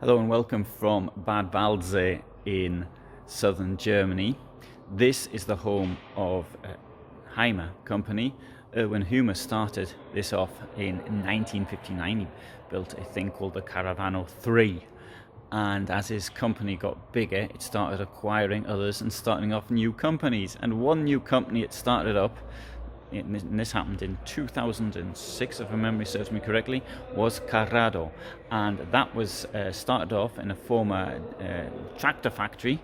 Hello and welcome from Bad Waldsee in southern Germany. This is the home of Hymer company. Erwin Hymer started this off in 1959. He built a thing called the Carado 3, and as his company got bigger it started acquiring others and starting off new companies. And one new company it started up, and this happened in 2006 if my memory serves me correctly, was Carado, and that was started off in a former tractor factory,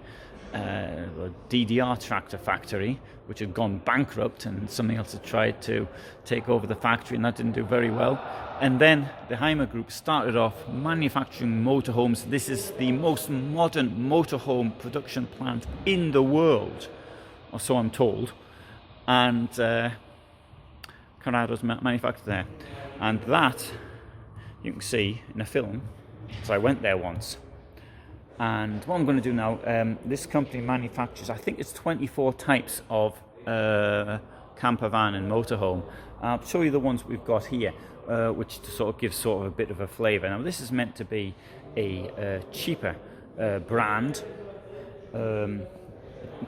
a DDR tractor factory, which had gone bankrupt, and something else had tried to take over the factory, and that didn't do very well. And then the Hymer Group started off manufacturing motorhomes. This is the most modern motorhome production plant in the world, or so I'm told. And Carado's manufactured there, and that you can see in a film. So I went there once, and what I'm going to do now, this company manufactures, I think it's 24 types of camper van and motorhome. I'll show you the ones we've got here, which to sort of give sort of a bit of a flavour. Now this is meant to be a cheaper brand.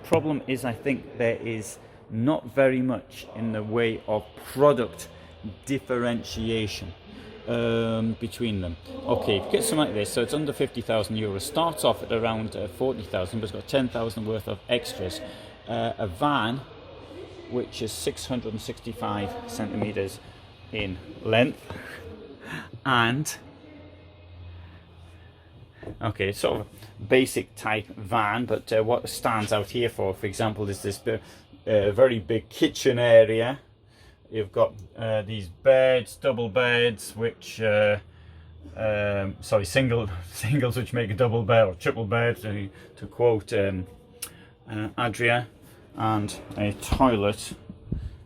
Problem is, I think there is not very much in the way of product differentiation between them. Okay, if you get something like this, so it's under 50,000 euros, starts off at around 40,000, but it's got 10,000 worth of extras. A van which is 665 centimeters in length, and okay, it's sort of a basic type van, but what stands out here, for example, is this very big kitchen area. You've got these beds, double beds, which singles which make a double bed, or triple bed, to quote Adria, and a toilet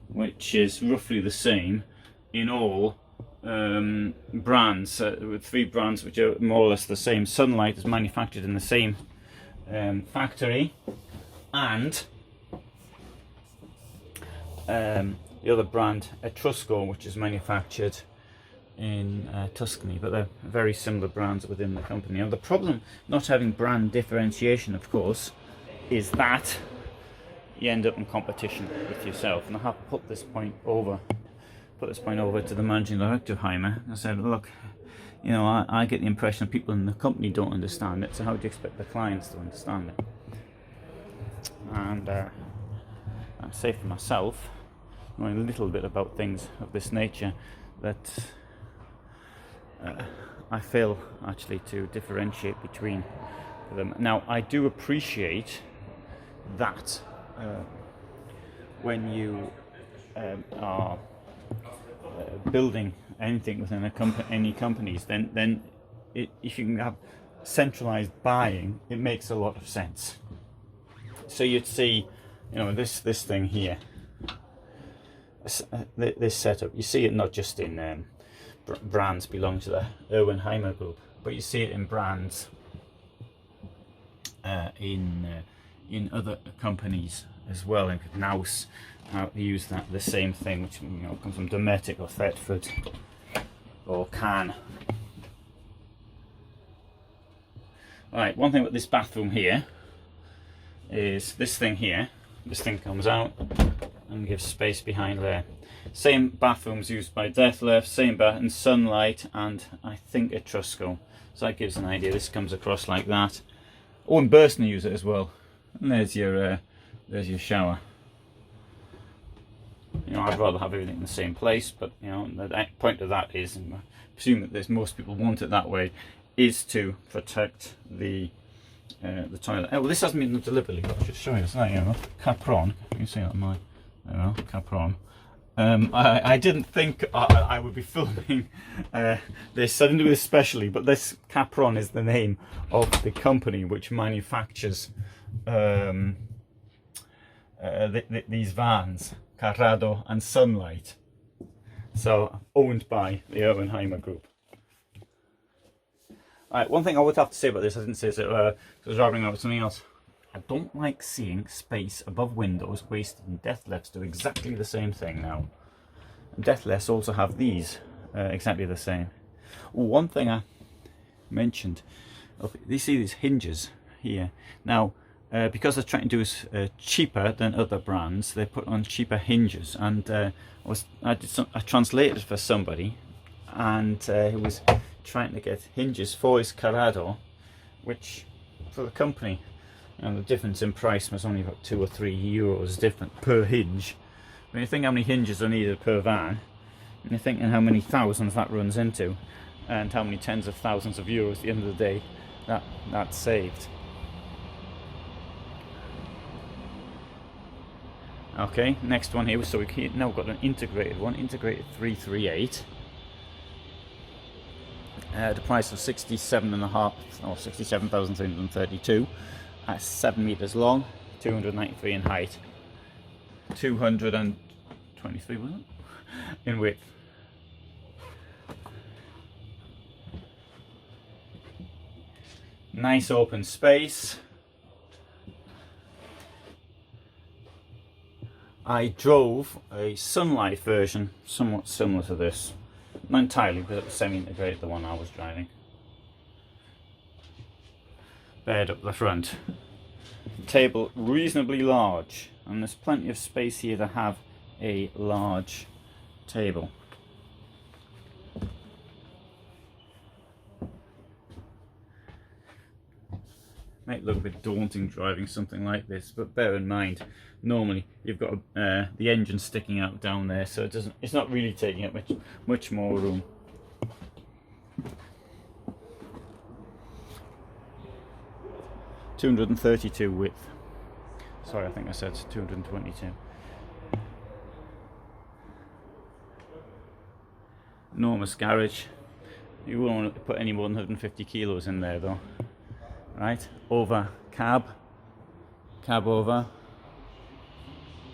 which is roughly the same in all brands, with three brands which are more or less the same. Sunlight is manufactured in the same factory, and the other brand, Etrusco, which is manufactured in Tuscany, but they're very similar brands within the company. Now the problem not having brand differentiation, of course, is that you end up in competition with yourself. And I have put this point over to the managing director of Hymer. I said, look, you know, I get the impression that people in the company don't understand it, so how do you expect the clients to understand it? And I say for myself, knowing a little bit about things of this nature, that I fail actually to differentiate between them. Now I do appreciate that when you are building anything within any companies, then if you can have centralized buying, it makes a lot of sense. So you'd see, you know, this thing here, this setup, you see it not just in brands belong to the Erwin Hymer Group, but you see it in brands in other companies as well. Like Naus, they use the same thing, which, you know, comes from Dometic or Thetford or Cannes. Alright, one thing about this bathroom here is this thing here. This thing comes out and gives space behind there. Same bathrooms used by Deathleft, same bath and Sunlight, and I think Etrusco. So that gives an idea. This comes across like that. Oh, and Bursner use it as well. And there's your shower. You know, I'd rather have everything in the same place, but you know, the point of that is, and I presume that there's most people want it that way, is to protect the toilet. Oh, well, this hasn't been deliberately, but I'll just show you this. There you go, Capron. You can see that on my, there you go, Capron. I didn't think I would be filming this. I didn't do this specially, but this Capron is the name of the company which manufactures these vans, Carado and Sunlight. So owned by the Erwin Hymer Group. Alright, one thing I would have to say about this, I didn't say it, I was driving over something else. I don't like seeing space above windows wasted, and Deathlefts do exactly the same thing now. And Deathlefts also have these exactly the same. One thing I mentioned You see these hinges here. Now, because they're trying to do is cheaper than other brands, they put on cheaper hinges. And I translated for somebody, and he was trying to get hinges for his Carado, which for the company, and the difference in price was only about €2 or €3 different per hinge. When you think how many hinges are needed per van, and you're thinking how many thousands that runs into, and how many tens of thousands of euros at the end of the day that's saved. Okay, next one here. So we now got an integrated one, integrated 338. The price of 67.5 or 67,332. That's 7 meters long, 293 in height, 223 in width. Nice open space. I drove a Sunlight version, somewhat similar to this. Not entirely, but it was semi-integrated, the one I was driving. Bed up the front. Table reasonably large, and there's plenty of space here to have a large table. Might look a bit daunting driving something like this, but bear in mind, normally you've got the engine sticking out down there, so it's not really taking up much more room. .232 width. Sorry, I think I said 222. Enormous garage. You won't want to put any more than 150 kilos in there though. Right, over cab over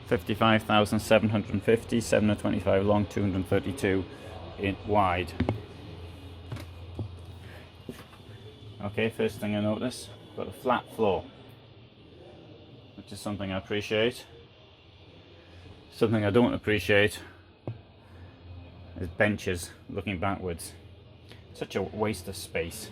55,750, 725 long, 232 in wide. Okay, first thing I notice, got a flat floor, which is something I appreciate. Something I don't appreciate is benches looking backwards. Such a waste of space.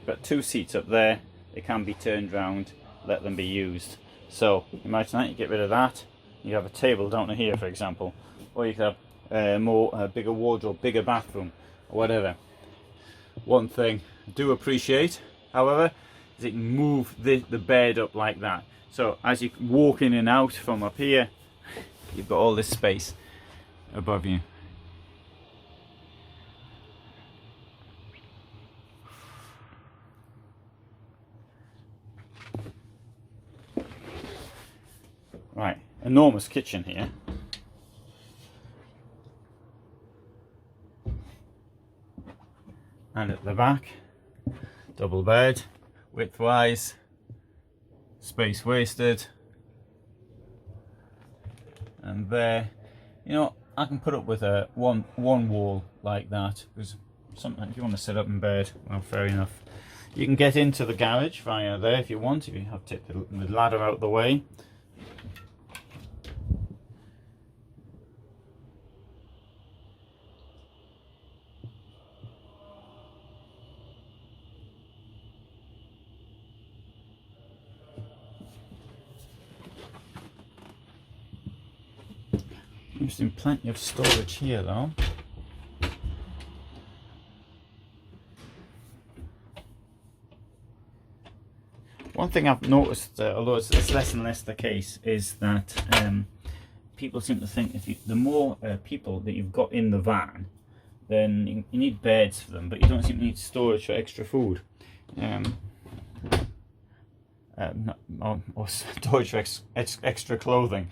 Got 2 seats up there. They can be turned round, let them be used. So imagine that, you get rid of that, you have a table down to here for example, or you could have a bigger wardrobe, bigger bathroom, or whatever. One thing I do appreciate, however, is it can move the bed up like that. So as you walk in and out from up here, you've got all this space above you. Right, enormous kitchen here. And at the back, double bed, widthwise, space wasted. And there, you know, I can put up with a one wall like that, because sometimes if you want to sit up in bed, well, fair enough. You can get into the garage via there if you want, if you have to take the ladder out of the way. Interesting, plenty of storage here though. One thing I've noticed, although it's less and less the case, is that people seem to think the more people that you've got in the van, then you need beds for them, but you don't seem to need storage for extra food. Or storage for extra clothing.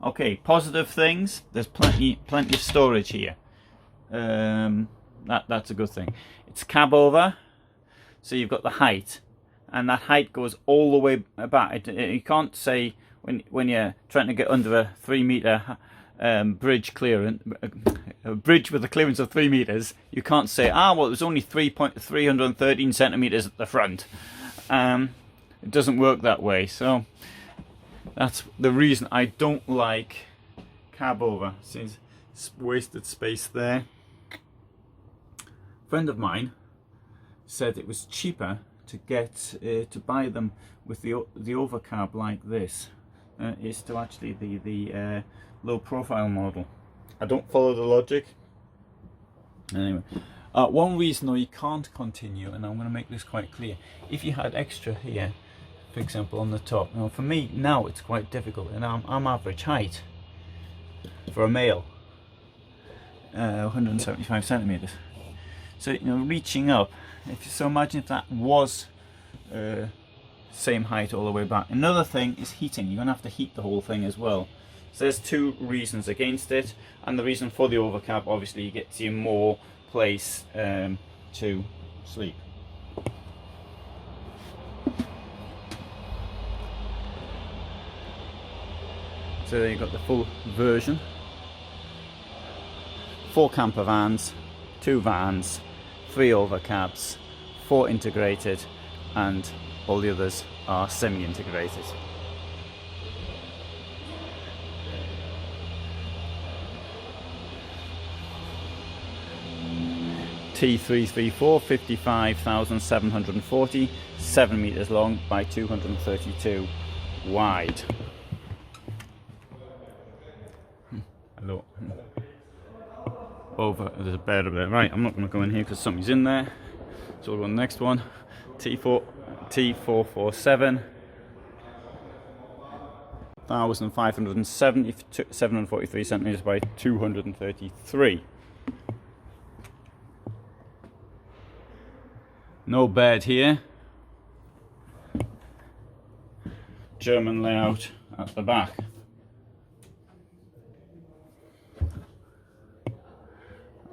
Okay, positive things. There's plenty of storage here. That's a good thing. It's cab over, so you've got the height, and that height goes all the way back. You can't say when you're trying to get under a 3 meter bridge clearance, a bridge with a clearance of 3 meters, you can't say, well, it was only 313 centimeters at the front. It doesn't work that way. So that's the reason I don't like cab over, since it's wasted space there. A friend of mine said it was cheaper to get to buy them with the overcab like this is to actually the low profile model. I don't follow the logic. Anyway, one reason though you can't continue, and I'm going to make this quite clear, if you had extra here, for example on the top. Now for me now it's quite difficult, and I'm average height for a male, 175 centimeters. So you know, reaching up, so imagine if that was same height all the way back. Another thing is heating. You're going to have to heat the whole thing as well. So there's two reasons against it, and the reason for the overcap, obviously, you get you more place to sleep. So there you've got the full version. 4 camper vans, 2 vans, 3 overcabs, 4 integrated, and all the others are semi-integrated. T334, 55,740, 7 meters long by 232 wide. Hello. Over, there's a bed over there. Right, I'm not going to go in here because something's in there. So we'll go on the next one. T447, 1,570, 743 centimeters by 233. No bed here. German layout at the back.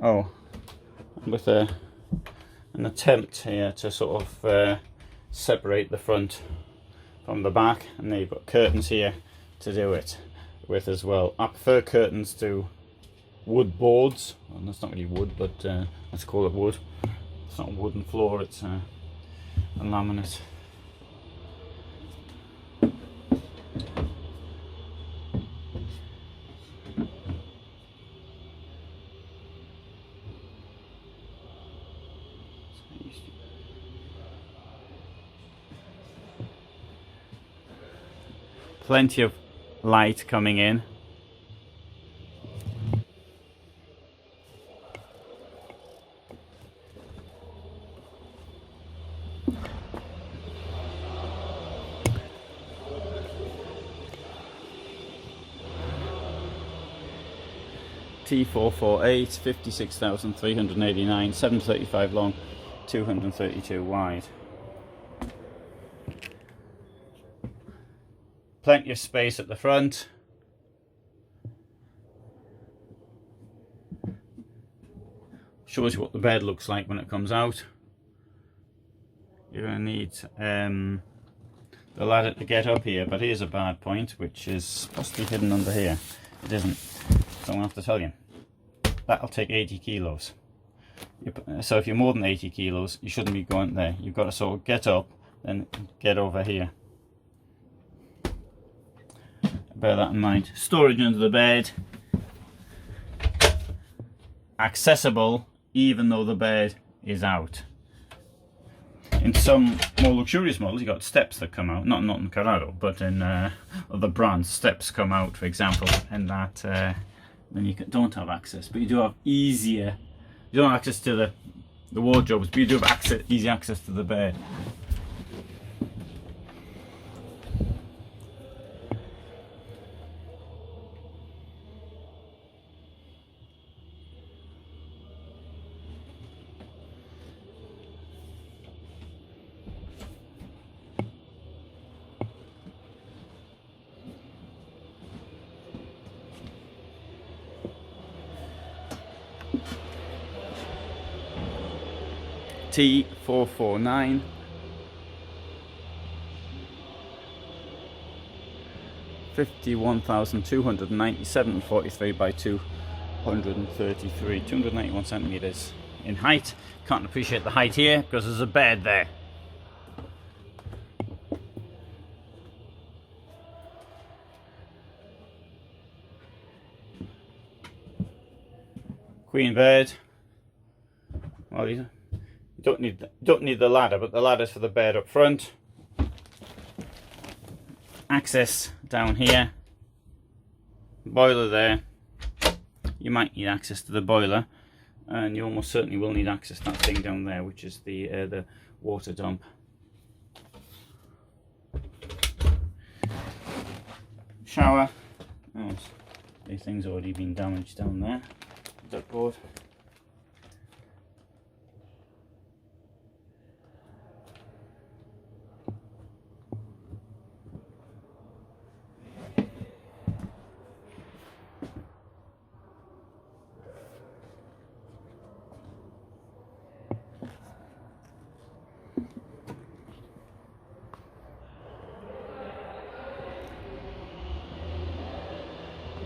Oh, with an attempt here to sort of separate the front from the back, and then you've got curtains here to do it with as well. I prefer curtains to wood boards. Well, that's not really wood, but let's call it wood. It's not a wooden floor, it's a laminate. Plenty of light coming in. T448, 56,389, 735 long, 232 wide. Plenty of space at the front. Shows you what the bed looks like when it comes out. You're going to need the ladder to get up here, but here's a bad point, which is possibly hidden under here. It isn't, so I'm going to have to tell you. That'll take 80 kilos. So if you're more than 80 kilos, you shouldn't be going there. You've got to sort of get up and get over here. Bear that in mind. Storage under the bed. Accessible even though the bed is out. In some more luxurious models, you've got steps that come out. Not in Carado, but in other brands, steps come out, for example, and that then you don't have access. But you do have easier. You don't have access to the wardrobes, but you do have easy access to the bed. T449, 51,297.43 by 233, 291 centimeters in height. Can't appreciate the height here because there's a bed there. Queen bed. Well, you don't need the ladder, but the ladder's for the bed up front. Access down here. Boiler there. You might need access to the boiler, and you almost certainly will need access to that thing down there, which is the water dump. Shower. Oh, this thing's already been damaged down there. Duckboard.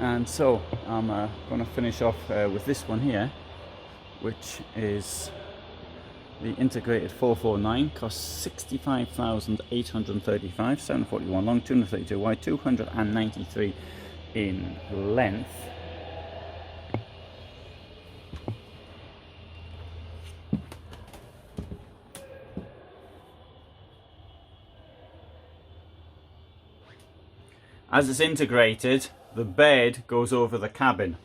And so I'm going to finish off with this one here, which is the integrated 449. Costs 65,835, 741 long, 232 wide, 293 in length. As it's integrated, the bed goes over the cabin.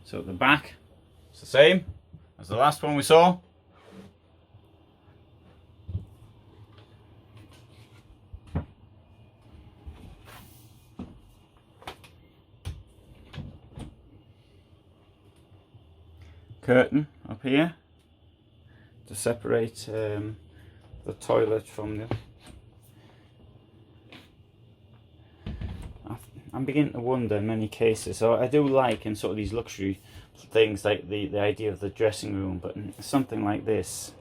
So at the back, it's the same as the last one we saw. Curtain up here to separate the toilet from the... I'm beginning to wonder in many cases. So I do like in sort of these luxury things like the idea of the dressing room, but something like this,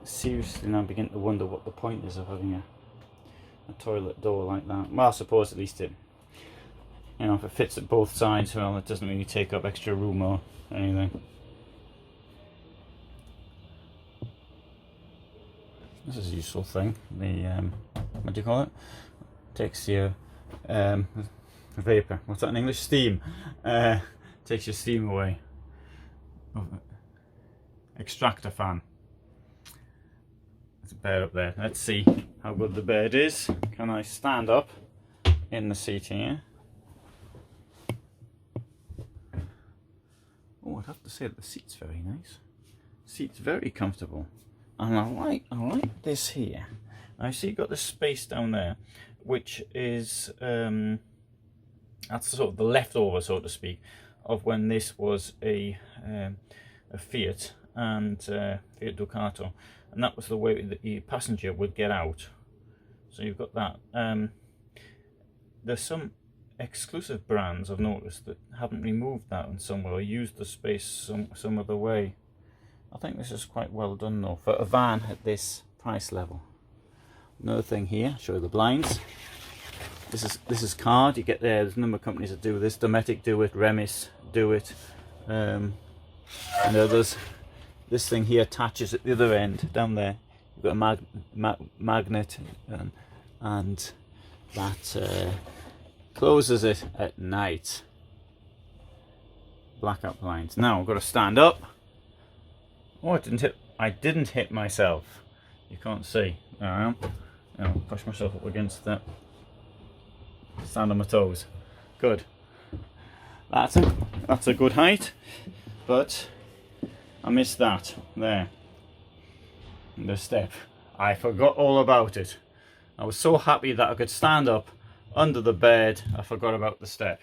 seriously now I'm beginning to wonder what the point is of having a toilet door like that. Well, I suppose at least it, you know, if it fits at both sides, well, it doesn't really take up extra room or anything. This is a useful thing. The what do you call it? Takes your vapor. What's that in English? Steam. Takes your steam away. Extractor fan. There's a bed up there. Let's see how good the bed is. Can I stand up in the seat here? Oh, I'd have to say that the seat's very nice. Seat's very comfortable. And I like this here. I see you've got the space down there, which is that's sort of the leftover, so to speak, of when this was a Fiat and Fiat Ducato, and that was the way that the passenger would get out. So you've got that. There's some exclusive brands I've noticed that haven't removed that in some way or used the space some other way. I think this is quite well done though for a van at this price level. Another thing here, show you the blinds. This is card. You get there's a number of companies that do this. Dometic do it, Remis do it, and others. This thing here attaches at the other end down there. You've got a magnet, and that closes it at night. Blackout blinds. Now I've got to stand up. Oh, I didn't hit myself. You can't see. There I am. I'll push myself up against that. Stand on my toes. Good. That's a good height, but I missed that there. The step. I forgot all about it. I was so happy that I could stand up under the bed. I forgot about the step.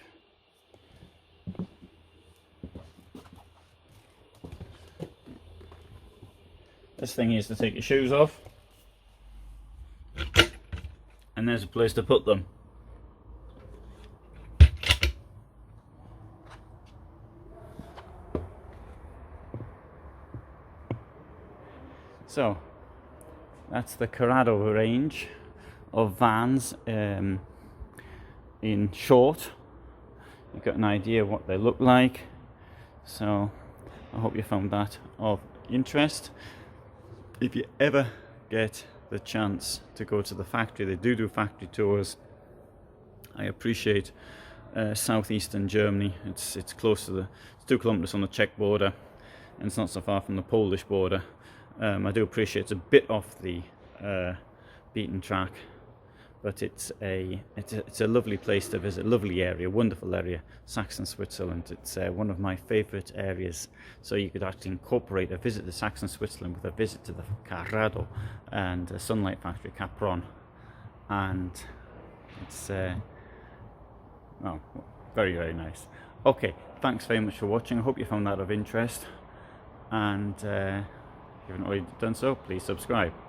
This thing is to take your shoes off, and there's a place to put them. So That's the Carado range of vans. In short, you've got an idea of what they look like. So I hope you found that of interest. If you ever get the chance to go to the factory, they do factory tours. I appreciate southeastern Germany. It's close to it's 2 kilometers on the Czech border, and it's not so far from the Polish border. I do appreciate it's a bit off the beaten track, but it's a lovely place to visit, lovely area, wonderful area, Saxon Switzerland. It's one of my favourite areas. So you could actually incorporate a visit to Saxon Switzerland with a visit to the Carado and a Sunlight Factory, Capron, and it's well, very, very nice. Okay, thanks very much for watching. I hope you found that of interest, and if you haven't already done so, please subscribe.